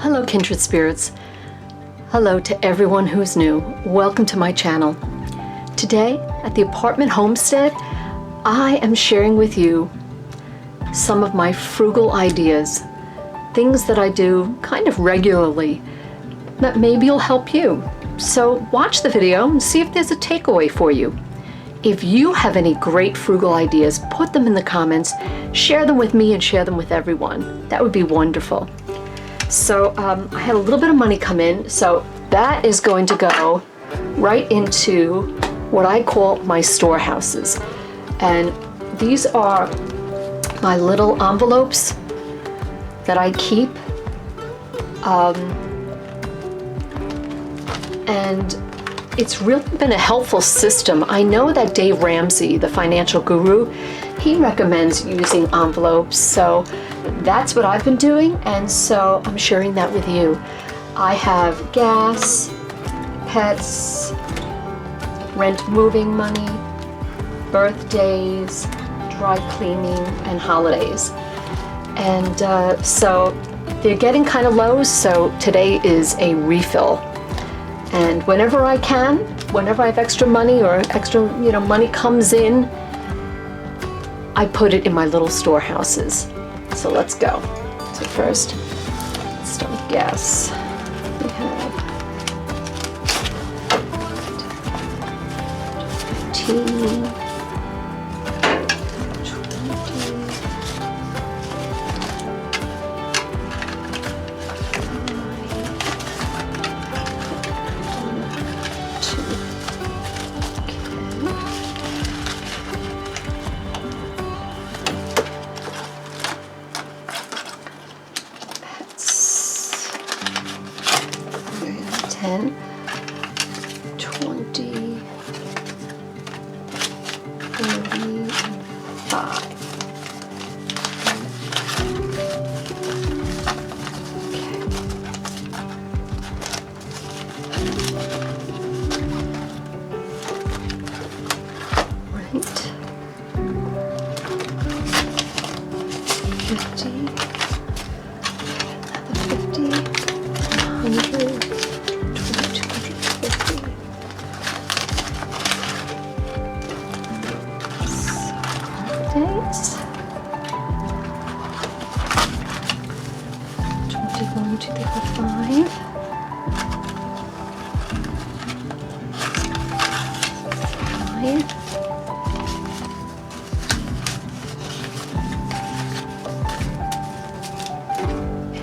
Hello, kindred spirits. Hello to everyone who's new. Welcome to my channel. Today at the apartment homestead, I am sharing with you some of my frugal ideas, things that I do kind of regularly that maybe will help you. So watch the video and see if there's a takeaway for you. If you have any great frugal ideas, put them in the comments, share them with me and share them with everyone. That would be wonderful. So I had a little bit of money come in, so that is going to go right into what I call my storehouses. And these are my little envelopes that I keep. And it's really been a helpful system. I know that Dave Ramsey, the financial guru, he recommends using envelopes, so that's what I've been doing, and so I'm sharing that with you. I have gas, pets, rent moving money, birthdays, dry cleaning, and holidays. And so they're getting kind of low, so today is a refill. And whenever I can, whenever I have extra money or extra, money comes in, I put it in my little storehouses. So let's go. So first, let's start with gas. We have 15, 10, 20, 35. Right. 50, another 50, 100. Dates. 21 to the 5. 5. And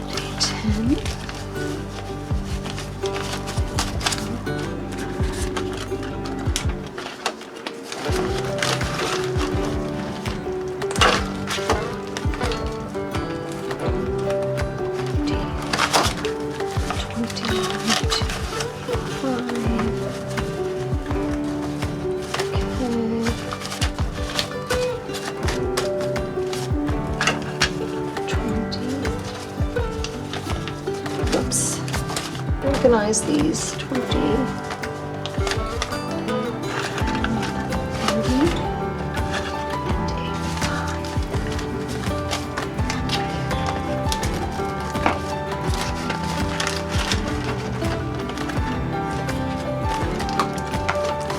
a 10. Organize these 20, 30, and 85.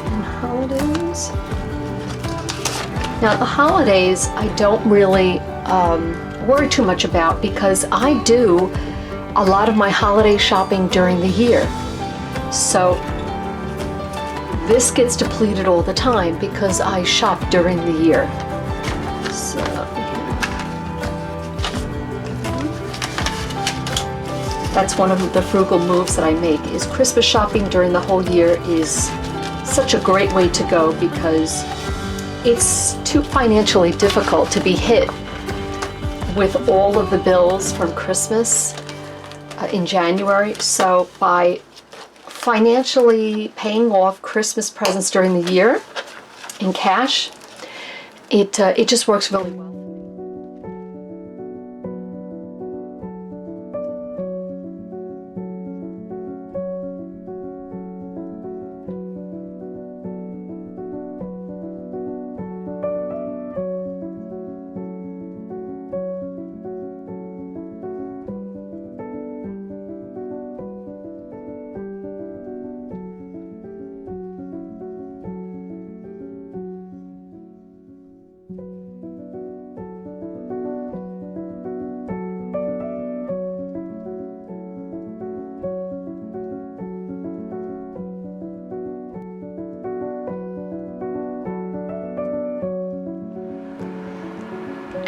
And holidays. Now the holidays I don't really worry too much about because I do a lot of my holiday shopping during the year. So this gets depleted all the time because I shop during the year. So that's one of the frugal moves that I make, is Christmas shopping during the whole year is such a great way to go because it's too financially difficult to be hit with all of the bills from Christmas in January. So by financially paying off Christmas presents during the year in cash, it just works really well.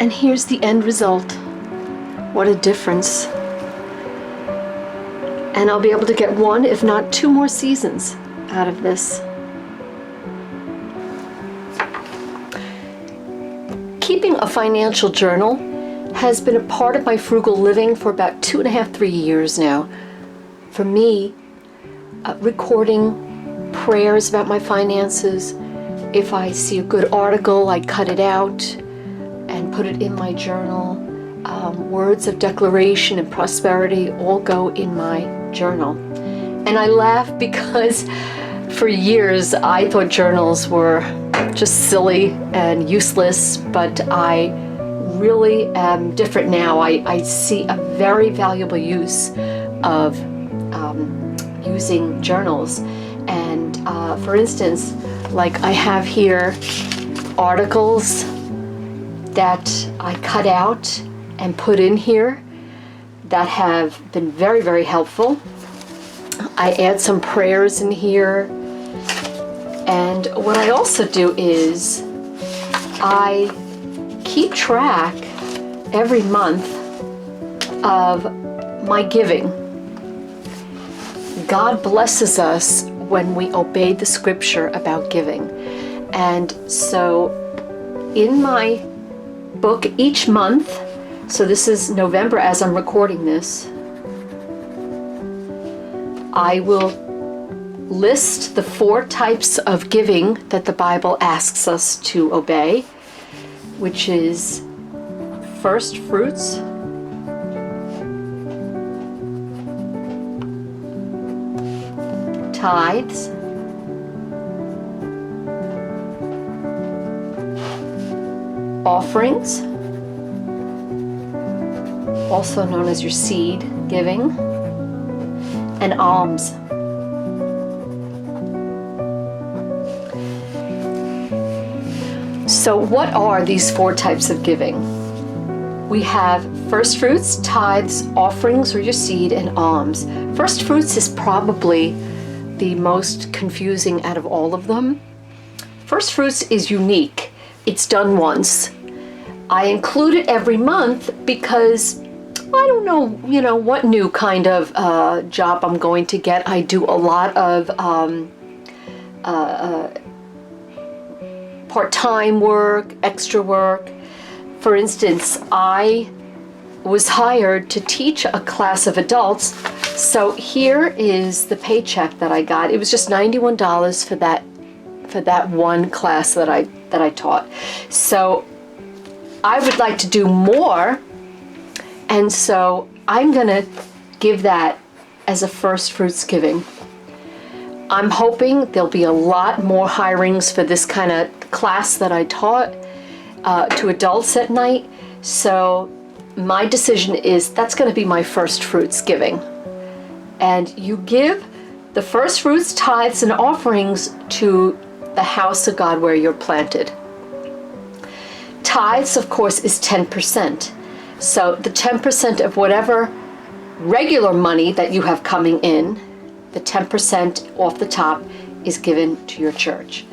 And here's the end result. What a difference. And I'll be able to get 1, if not 2 more seasons out of this. Keeping a financial journal has been a part of my frugal living for about 2.5, 3 years now. For me, recording prayers about my finances. If I see a good article, I cut it out and put it in my journal. Words of declaration and prosperity all go in my journal. And I laugh because for years I thought journals were just silly and useless, but I really am different now. I see a very valuable use of using journals. And for instance, like I have here articles that I cut out and put in here that have been very, very helpful. I add some prayers in here. And what I also do is I keep track every month of my giving. God blesses us when we obey the scripture about giving. And so in my book each month, so this is November as I'm recording this, I will list the 4 types of giving that the Bible asks us to obey, which is first fruits, tithes, offerings, also known as your seed giving, and alms. So what are these 4 types of giving? We have first fruits, tithes, offerings or your seed, and alms. First fruits is probably the most confusing out of all of them. First fruits is unique. It's done once. I include it every month because I don't know, what new kind of job I'm going to get. I do a lot of part-time work, extra work. For instance, I was hired to teach a class of adults. So here is the paycheck that I got. It was just $91 for that one class that I taught. So I would like to do more, and so I'm gonna give that as a first fruits giving. I'm hoping there'll be a lot more hirings for this kind of class that I taught to adults at night. So my decision is that's going to be my first fruits giving. And you give the first fruits, tithes, and offerings to the house of God where you're planted. Tithes, of course, is 10%. So the 10% of whatever regular money that you have coming in, the 10% off the top is given to your church.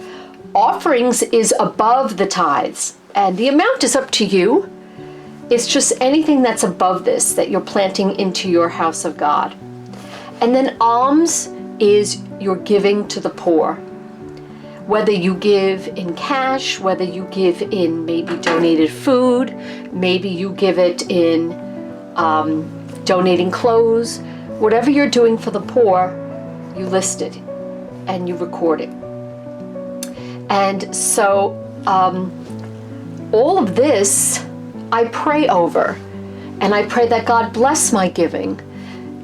Offerings is above the tithes, and the amount is up to you. It's just anything that's above this that you're planting into your house of God. And then alms is your giving to the poor. Whether you give in cash, whether you give in maybe donated food, maybe you give it in donating clothes, whatever you're doing for the poor, you list it and you record it. And so all of this I pray over, and I pray that God bless my giving,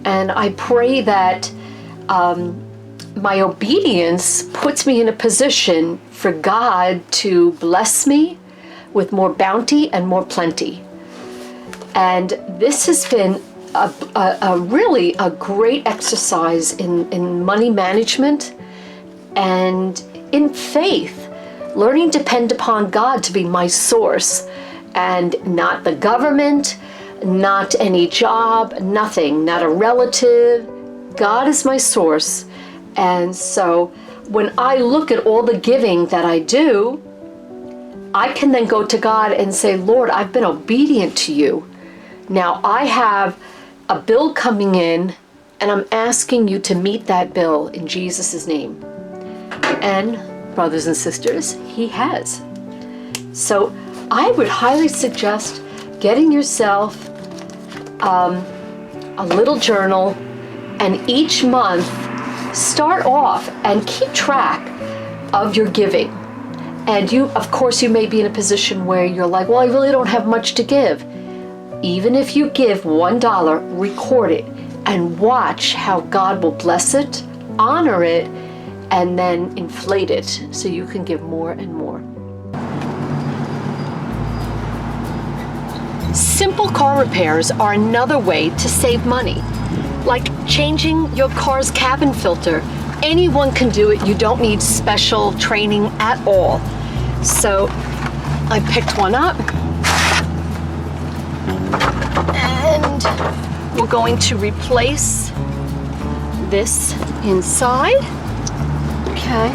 and I pray that my obedience puts me in a position for God to bless me with more bounty and more plenty. And this has been really a great exercise in money management and in faith, learning to depend upon God to be my source and not the government, not any job, nothing, not a relative. God is my source. And so when I look at all the giving that I do, I can then go to God and say, Lord, I've been obedient to you. Now I have a bill coming in, and I'm asking you to meet that bill in Jesus' name. And brothers and sisters, he has. So I would highly suggest getting yourself a little journal, and each month start off and keep track of your giving. And you, of course, you may be in a position where you're like, well, I really don't have much to give. Even if you give $1, record it and watch how God will bless it, honor it, and then inflate it so you can give more and more. Simple car repairs are another way to save money, like changing your car's cabin filter. Anyone can do it. You don't need special training at all. So I picked one up, and we're going to replace this inside. Okay.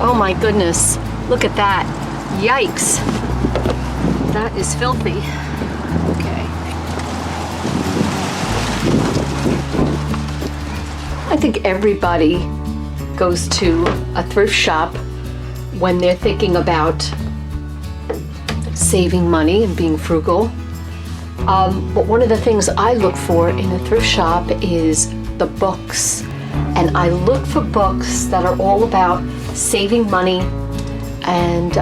Oh my goodness, look at that. Yikes. That is filthy. Okay. I think everybody goes to a thrift shop when they're thinking about saving money and being frugal. But one of the things I look for in a thrift shop is the books. And I look for books that are all about saving money and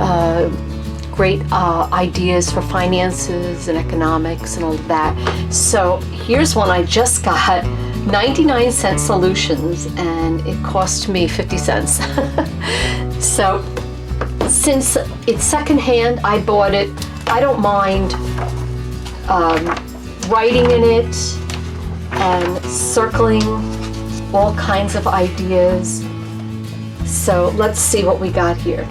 great ideas for finances and economics and all of that. So here's one I just got, 99-cent solutions, and it cost me 50 cents. So since it's secondhand, I bought it. I don't mind writing in it and circling all kinds of ideas. So let's see what we got here.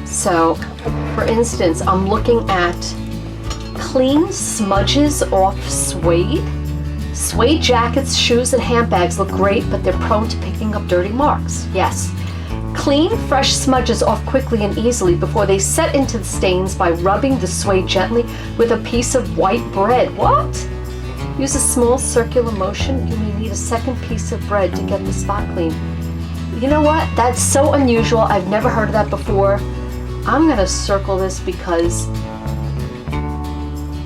So, for instance, I'm looking at clean smudges off suede. Suede jackets, shoes, and handbags look great, but they're prone to picking up dirty marks. Yes. Clean, fresh smudges off quickly and easily before they set into the stains by rubbing the suede gently with a piece of white bread. What? Use a small circular motion. You may need a second piece of bread to get the spot clean. You know what? That's so unusual. I've never heard of that before. I'm going to circle this because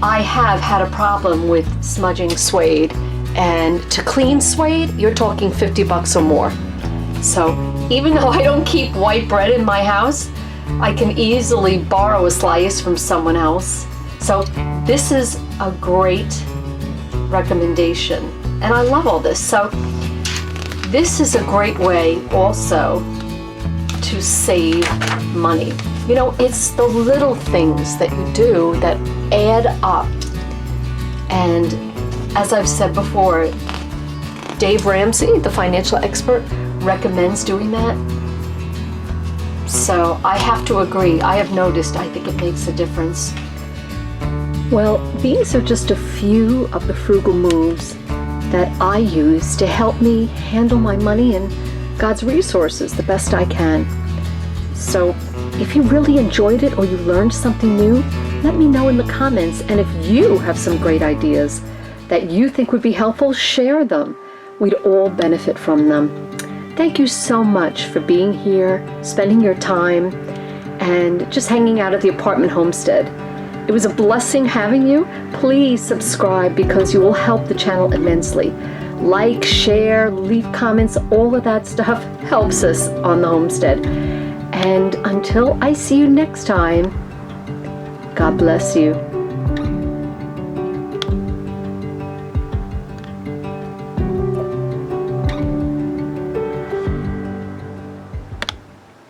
I have had a problem with smudging suede. And to clean suede, you're talking $50 or more. So even though I don't keep white bread in my house, I can easily borrow a slice from someone else. So this is a great recommendation, and I love all this. So this is a great way also to save money. You know, it's the little things that you do that add up. And as I've said before, Dave Ramsey, the financial expert, recommends doing that. So I have to agree. I have noticed, I think it makes a difference. Well, these are just a few of the frugal moves that I use to help me handle my money and God's resources the best I can. So if you really enjoyed it or you learned something new, let me know in the comments. And if you have some great ideas that you think would be helpful, share them. We'd all benefit from them. Thank you so much for being here, spending your time, and just hanging out at the apartment homestead. It was a blessing having you. Please subscribe because you will help the channel immensely. Like, share, leave comments, all of that stuff helps us on the homestead. And until I see you next time, God bless you.